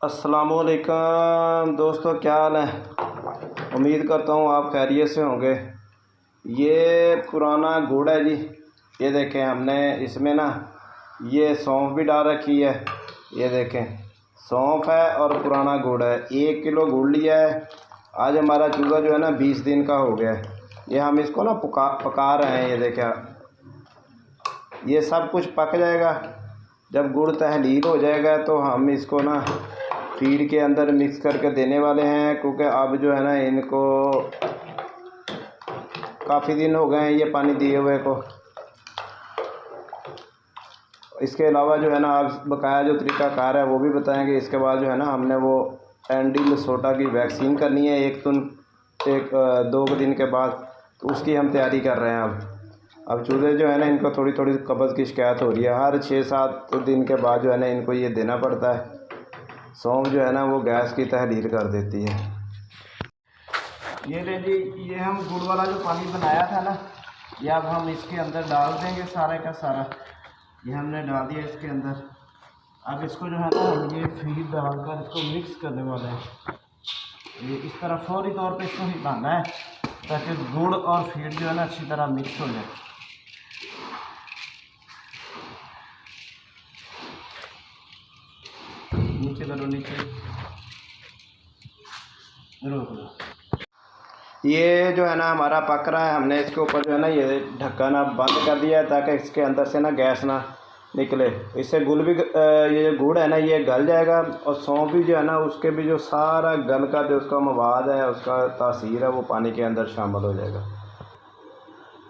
अस्सलामुअलैकुम दोस्तों, क्या हाल है। उम्मीद करता हूँ आप खैरियत से होंगे। ये पुराना गुड़ है जी। ये देखें, हमने इसमें ना ये सौंफ भी डाल रखी है। ये देखें, सौंफ है और पुराना गुड़ है। 1 किलो गुड़ लिया है। आज हमारा चूल्हा जो है ना 20 दिन का हो गया है। ये हम इसको ना पका रहे हैं। ये देखें, ये सब कुछ पक जाएगा। जब गुड़ तहलील हो जाएगा तो हम इसको ना फीड के अंदर मिक्स करके देने वाले हैं, क्योंकि अब जो है ना इनको काफ़ी दिन हो गए हैं ये पानी दिए हुए को। इसके अलावा जो है ना आप बकाया जो तरीक़ाकार है वो भी बताएंगे। इसके बाद जो है ना हमने वो एंटीलसोटा की वैक्सीन करनी है 2 दिन के बाद, तो उसकी हम तैयारी कर रहे हैं। अब चूल्हे जो है ना इनको थोड़ी थोड़ी कब्ज़ की शिकायत हो रही है। हर 6-7 दिन के बाद जो है ना इनको ये देना पड़ता है। सौंफ जो है ना वो गैस की तहलील कर देती है। ये ले जी, ये हम गुड़ वाला जो पानी बनाया था ना, ये अब हम इसके अंदर डाल देंगे सारे का सारा। ये हमने डाल दिया इसके अंदर। अब इसको जो है ना हम ये फीड डालकर इसको मिक्स करने वाले हैं। ये इस तरह फौरी तौर पे इसको हिलाना है ताकि गुड़ और फीड जो है ना अच्छी तरह मिक्स हो जाए। नीचे करो, नीचे रोक लो। ये जो है ना हमारा पक रहा है। हमने इसके ऊपर जो है ना ये ढक्कन अब बंद कर दिया है ताकि इसके अंदर से ना गैस ना निकले। इससे ये जो गुड़ है ना ये गल जाएगा और सौंफ भी जो है ना उसके भी जो सारा गल का जो उसका मवाद है, उसका तासीर है, वो पानी के अंदर शामिल हो जाएगा।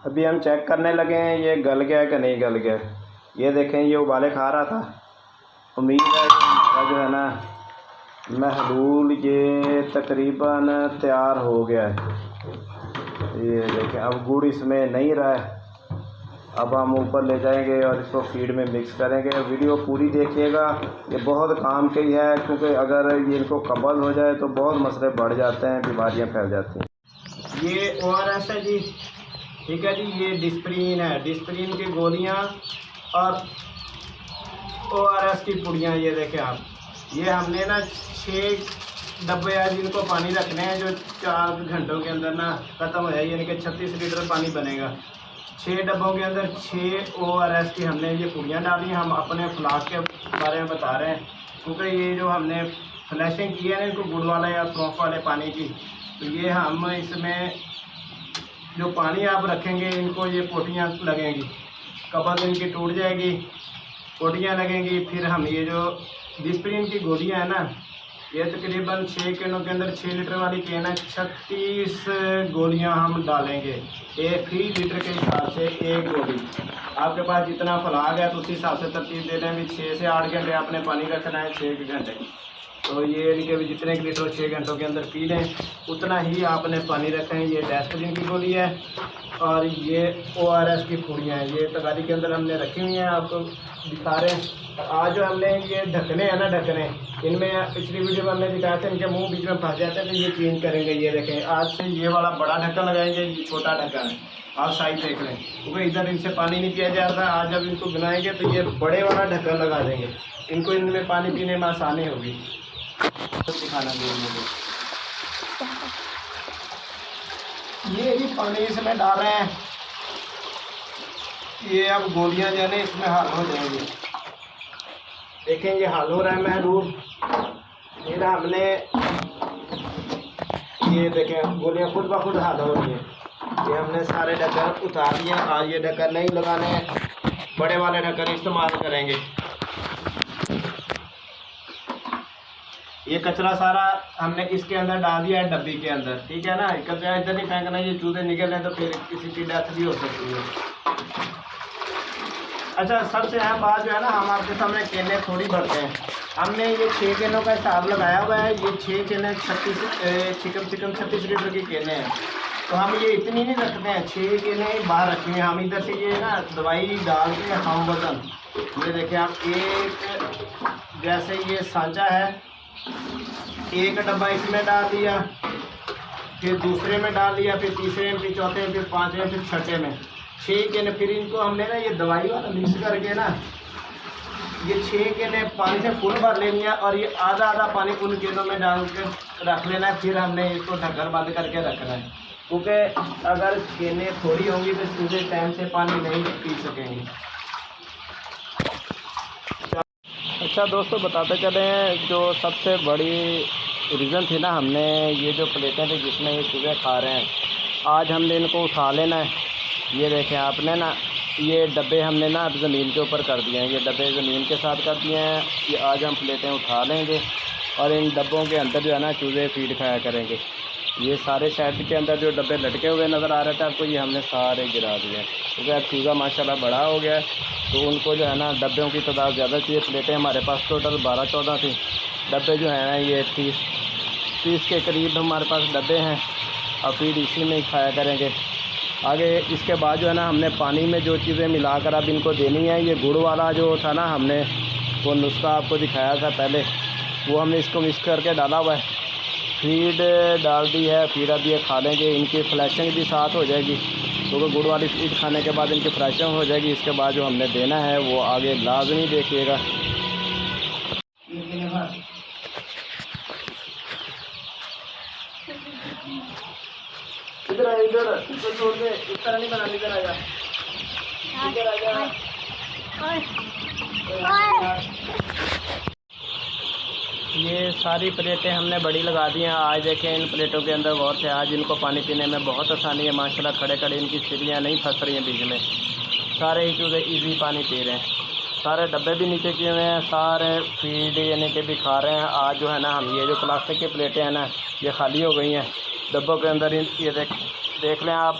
अभी हम चेक करने लगे हैं ये गल गया है कि नहीं गल गया। ये देखें, ये उबाले खा रहा था। उम्मीद है कि जो है ना महलूल ये तकरीबन तैयार हो गया है। ये देखें, अब गुड़ इसमें नहीं रहा है। अब हम ऊपर ले जाएंगे और इसको फीड में मिक्स करेंगे। वीडियो पूरी देखिएगा, ये बहुत काम की है, क्योंकि अगर ये इनको कब्ज़ हो जाए तो बहुत मसले बढ़ जाते हैं, बीमारियां फैल जाती हैं। ये ORS है जी, ठीक है जी। ये डिस्प्रीन है, डिस्प्रीन की गोलियां और ORS की पुड़ियाँ। ये देखें आप, ये हमने ना 6 डब्बे आज इनको पानी रखने हैं जो 4 घंटों के अंदर ना ख़त्म हो जाए, यानी कि 36 लीटर पानी बनेगा। 6 डब्बों के अंदर 6 ORS की हमने ये पुड़ियाँ डाली। हम अपने फ्लास्क के बारे में बता रहे हैं, क्योंकि ये जो हमने फ्लैशिंग की है ना इनको गुड़ वाले या सौंफ वाले पानी की, तो ये हम इसमें जो पानी आप रखेंगे इनको ये पोटियाँ लगेंगी, कब्ज़ इनकी टूट जाएगी, पोटियाँ लगेंगी। फिर हम ये जो डिस्प्रीन की गोलियाँ हैं ना, ये तकरीबन 6 कैनों के अंदर 6 लीटर वाली कैन है, 36 गोलियां हम डालेंगे। 1 फी लीटर के हिसाब से 1 गोली। आपके पास जितना फलाग है तो उसी हिसाब से तरतीब दे दें। भी 6 से 8 घंटे आपने पानी रखना है, 6 घंटे। तो ये नहीं कि जितने लीटर 6 घंटों के अंदर पी लें उतना ही आपने पानी रखें। ये डेस्परिन की गोली है और ये ORS की पुड़ियाँ हैं। ये तगारी के अंदर हमने रखी हुई हैं, आपको दिखा रहे हैं। आज जो हमने ये ढकने हैं ना, ढकने इनमें पिछली वीडियो में हमने दिखाया था इनके मुंह बीच में फंस जाते हैं, तो ये चेंज करेंगे। ये देखें, आज से ये वाला बड़ा ढक्कन लगाएंगे, ये छोटा ढक्कन है। आप साइड देख लें, क्योंकि इधर इनसे पानी नहीं पिया जा रहा। आज जब इनको बनाएंगे तो ये बड़े वाला ढक्कन लगा देंगे, इनको इनमें पानी पीने में आसानी होगी। दिखाना मुझे ये भी पानी इसमें डाल रहे हैं। ये अब गोलियां जो है इसमें हाल हो जाएंगी। देखें, ये हाल हो रहा है महलूल। ये ना हमने ये देखें गोलियां खुद ब खुद हाल हो रही हैं। ये हमने सारे ढक्कन उतार दिए। आज ये ढक्कन नहीं लगाने हैं, बड़े वाले ढक्कन इस्तेमाल करेंगे। ये कचरा सारा हमने इसके अंदर डाल दिया है, डब्बी के अंदर, ठीक है ना। कचरा इधर नहीं फेंकना, ये चूहे निकल रहे तो फिर किसी की डेथ भी हो सकती है। अच्छा, सबसे अहम बात जो है ना, हम आपके सामने केने थोड़ी भरते हैं। हमने ये 6 केनों का हिसाब लगाया हुआ है। ये 6 केने 36 लीटर की केने हैं। तो हम ये इतनी नहीं रखते हैं, 6 केने बाहर रखी हुई हैं। हम इधर से ये ना दवाई डाल के हम वजन, ये देखिए आप, एक जैसे ये सांचा है, 1 डब्बा इसमें डाल दिया, फिर दूसरे में डाल दिया, फिर तीसरे में, फिर चौथे में, फिर 5वें, फिर 6ठे में 6 केन। फिर इनको हमने ना ये दवाई वाला मिक्स करके ना ये 6 केने पानी से फुल भर लेनी है और ये आधा आधा पानी उन केनों में डाल के रख लेना है। फिर हमने इसको ढक्कन बंद करके रखना है, क्योंकि अगर केने थोड़ी होंगी तो चूजे टाइम से पानी नहीं पी सकेंगे। अच्छा दोस्तों, बताते चले जो सबसे बड़ी रीज़न थी ना, हमने ये जो प्लेटें थी जिसमें ये चूजे खा रहे हैं, आज हमने इनको उठा लेना है। ये देखें आपने ना, ये डब्बे हमने ना अब ज़मीन के ऊपर कर दिए हैं, ये डब्बे ज़मीन के साथ कर दिए हैं। ये आज हम प्लेटें उठा लेंगे और इन डब्बों के अंदर जो है ना चूजे फीड खाया करेंगे। ये सारे शेड के अंदर जो डब्बे लटके हुए नज़र आ रहे थे आपको, ये हमने सारे गिरा दिए हैं, क्योंकि अब चूज़ा माशाल्लाह बड़ा हो गया है, तो उनको जो है ना डब्बों की तादाद ज़्यादा चाहिए। प्लेटें हमारे पास टोटल 12-14 थी, डब्बे जो हैं ये 30 के करीब हमारे पास डब्बे हैं और फीड इसी में ही खाया करेंगे। आगे इसके बाद जो है ना हमने पानी में जो चीज़ें मिलाकर अब इनको देनी है, ये गुड़ वाला जो था ना, हमने वो नुस्खा आपको दिखाया था पहले, वो हमने इसको मिक्स करके डाला हुआ है, फीड डाल दी है। फिर अब ये खा लेंगे, इनकी फ्लैशिंग भी साथ हो जाएगी, क्योंकि गुड़ वाली फीड खाने के बाद इनकी फ्लैशिंग हो जाएगी। इसके बाद जो हमने देना है वो आगे लाजमी देखिएगा। इधर इधर इसको छोड़ दे, इस तरह नहीं बनानी, इधर आजा, इधर आजा। ये सारी प्लेटें हमने बड़ी लगा दी हैं। आज देखें इन प्लेटों के अंदर गौर से, आज इनको पानी पीने में बहुत आसानी है माशाल्लाह। खड़े खड़े इनकी सीढ़ियाँ नहीं फंस रही हैं बीच में, सारे ही चूजे ईजी पानी पी रहे हैं। सारे डब्बे भी नीचे किए हुए हैं, सारे फीड यानी कि भी खा रहे हैं। आज जो है ना हम ये जो प्लास्टिक की प्लेटें हैं ना, ये खाली हो गई हैं डब्बों के अंदर। ये देख लें आप,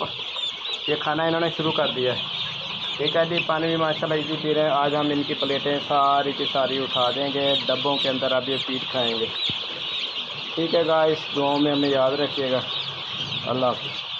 ये खाना इन्होंने शुरू कर दिया है। ठीक है जी, पानी भी माशाल्लाह इजी पी रहे हैं। आज हम इनकी प्लेटें सारी की सारी उठा देंगे, डब्बों के अंदर अब ये फीड खाएंगे। ठीक है गाइस, दुआओं में हमें याद रखिएगा। अल्लाह हाफ़िज़।